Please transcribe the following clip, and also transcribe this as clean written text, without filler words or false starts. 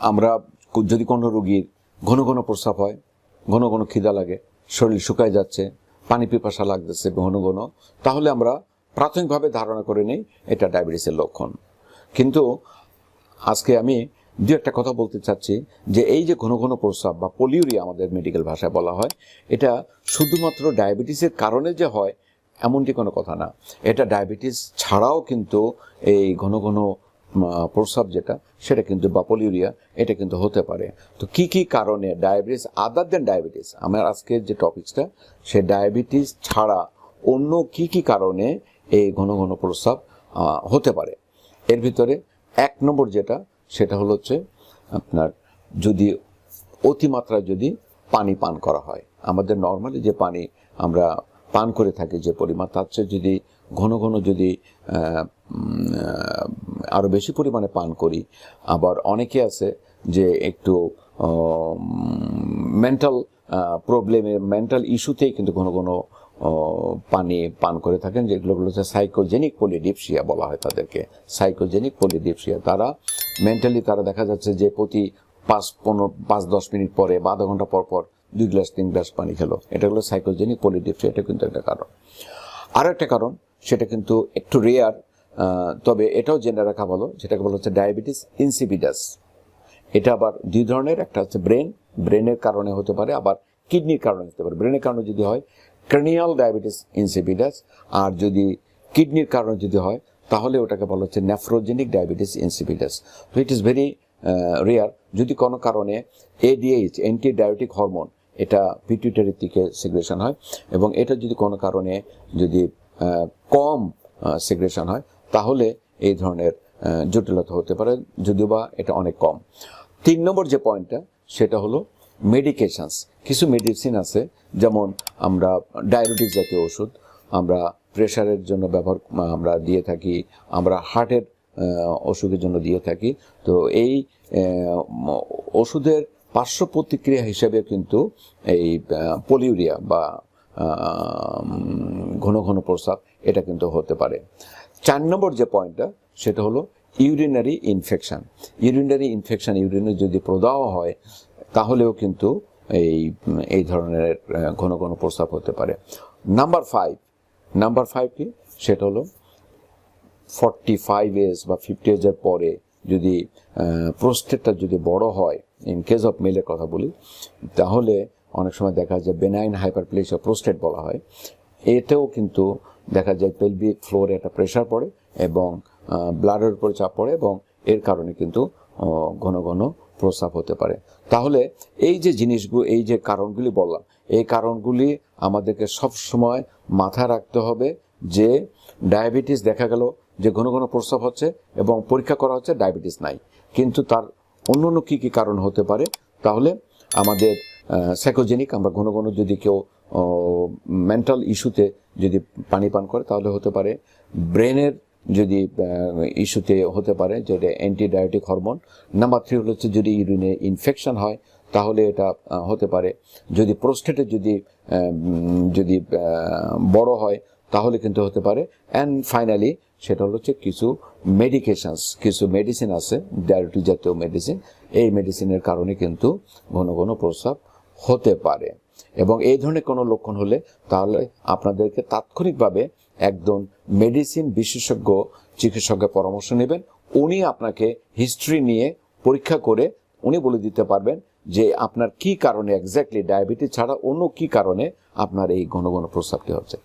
আমরা যদি কোনো রোগীর ঘন ঘন প্রস্রাব হয়, ঘন ঘন খিদা লাগে, শরীর শুকায় যাচ্ছে, পানি পিপাসা লাগতেছে ঘন ঘন, তাহলে আমরা প্রাথমিকভাবে ধারণা করে নিই এটা ডায়াবেটিসের লক্ষণ। কিন্তু আজকে আমি দু একটা কথা বলতে চাচ্ছি যে এই যে ঘন ঘন প্রস্রাব বা পলিউরিয়া আমাদের মেডিকেল ভাষায় বলা হয়, এটা শুধুমাত্র ডায়াবেটিসের কারণে যে হয় এমনটি কোনো কথা না। এটা ডায়াবেটিস ছাড়াও কিন্তু এই ঘন ঘন প্রস্রাব যেটা সেটা কিন্তু বা পলিউরিয়া এটা কিন্তু হতে পারে। তো কি কি কারণে ডায়াবেটিস আদার দেন ডায়াবেটিস, আমার আজকের যে টপিকসটা সে ডায়াবেটিস ছাড়া অন্য কি কি কারণে এই ঘন ঘন প্রস্রাব হতে পারে। এর ভিতরে 1 নম্বর যেটা সেটা হচ্ছে আপনার যদি অতিমাত্রায় যদি পানি পান করা হয়, আমাদের নর্মালি যে পানি আমরা পান করে থাকি যে পরিমাণ, তার চেয়ে যদি ঘন ঘন যদি আরও বেশি পরিমাণে পান করি। আবার অনেকে আছে যে একটু মেন্টাল প্রবলেমে মেন্টাল ইস্যুতেই কিন্তু ঘন ঘন পানি পান করে থাকেন, যেগুলো হচ্ছে সাইকোজেনিক পলিডিপসিয়া বলা হয় তাদেরকে, সাইকোজেনিক পলিডিপসিয়া। তারা মেন্টালি তারা দেখা যাচ্ছে যে প্রতি 5-10 মিনিট পরে বা আধা ঘন্টা পর পর 2 গ্লাস 3 গ্লাস পানি খেলো। এটা হলো সাইকোজেনিক পলিডিপসিয়া, এটা কিন্তু একটা কারণ। আরও একটা কারণ সেটা কিন্তু একটু রেয়ার, তবে এটাও জেনে রাখা ভালো, যেটাকে বলা হচ্ছে ডায়াবেটিস ইনসিপিডাস। এটা আবার 2 ধরনের, একটা হচ্ছে ব্রেনের কারণে হতে পারে, আবার কিডনির কারণে হতে পারে। ব্রেনের কারণে যদি হয় ক্রানিয়াল ডায়াবেটিস ইনসিপিডাস, আর যদি কিডনির কারণে যদি হয় তাহলে ওটাকে বলা হচ্ছে নেফ্রোজেনিক ডায়াবেটিস ইনসিপিডাস। তো ইট ইজ ভেরি রেয়ার। যদি কোনো কারণে এডিএইচ অ্যান্টি ডায়াবেটিক হরমোন এটা পিটুইটারি থেকে সিগ্রেশন হয়, এবং এটা যদি কোনো কারণে যদি কম সিগ্রেশন হয় তাহলে এই ধরনের জটিলতা হতে পারে, যদিও বা এটা অনেক কম। 3 নম্বর যে পয়েন্টটা সেটা হলো মেডিকেশনস। কিছু মেডিসিন আছে, যেমন আমরা ডায়াবেটিস জাতীয় ওষুধ আমরা প্রেশারের জন্য আমরা দিয়ে থাকি, আমরা হার্টের অসুখের জন্য দিয়ে থাকি। তো এই ওষুধের পার্শ্ব প্রতিক্রিয়া হিসেবে কিন্তু এই পলিউরিয়া বা ঘন ঘন প্রস্রাব এটা কিন্তু হতে পারে। 4 নম্বর যে পয়েন্টটা সেটা হলো ইউরিনারি ইনফেকশন। ইউরিনের যদি প্রদাহ হয় তাহলেও কিন্তু এই ধরনের ঘন ঘন প্রস্রাব হতে পারে। নাম্বার 5 কি সেটা হলো 45 এজ বা 50 এজের পরে যদি প্রোস্টেটটা যদি বড় হয়, ইন কেস অফ মেলের কথা বলি, তাহলে অনেক সময় দেখা যায় বেনাইন হাইপারপ্লেসিয়া প্রোস্টেট বলা হয়। এতেও কিন্তু দেখা যায় পেলভিক ফ্লোরে একটা প্রেশার পড়ে এবং ব্লাডের উপরে চাপ পড়ে, এবং এর কারণে কিন্তু ঘন ঘন প্রস্রাব হতে পারে। তাহলে এই যে জিনিসগুলো, এই যে কারণগুলি বললাম, এই কারণগুলি আমাদেরকে সব সময় মাথায় রাখতে হবে যে ডায়াবেটিস দেখা গেল যে ঘন ঘন প্রস্রাব হচ্ছে এবং পরীক্ষা করা হচ্ছে ডায়াবেটিস নাই, কিন্তু তার অন্য অন্য কী কী কারণ হতে পারে। তাহলে আমাদের সাইকোজেনিক, আমরা ঘন ঘন যদি কেউ মেন্টাল ইস্যুতে যদি পানি পান করে তাহলে হতে পারে, ব্রেনের যদি ইস্যুতে হতে পারে যেটা অ্যান্টি ডায়াবেটিক হরমোন। নাম্বার 3 হচ্ছে যদি ইউরিনে ইনফেকশন হয় তাহলে এটা হতে পারে, যদি প্রোস্টেটে যদি বড় হয় তাহলে কিন্তু হতে পারে। অ্যান্ড ফাইনালি সেটা হচ্ছে কিছু মেডিসিন আছে, ডায়াবেটিস জাতীয় মেডিসিন, এই মেডিসিনের কারণে কিন্তু ঘন ঘন প্রস্রাব হতে পারে। এবং এই ধরনের কোনো লক্ষণ হলে তাহলে আপনাদেরকে তাৎক্ষণিকভাবে একজন মেডিসিন বিশেষজ্ঞ চিকিৎসকের পরামর্শ নেবেন। উনি আপনাকে হিস্ট্রি নিয়ে পরীক্ষা করে উনি বলে দিতে পারবেন যে আপনার কি কারণে এক্স্যাক্টলি ডায়াবেটিস ছাড়া অন্য কি কারণে আপনার এই ঘন ঘন প্রস্রাবটি হচ্ছে।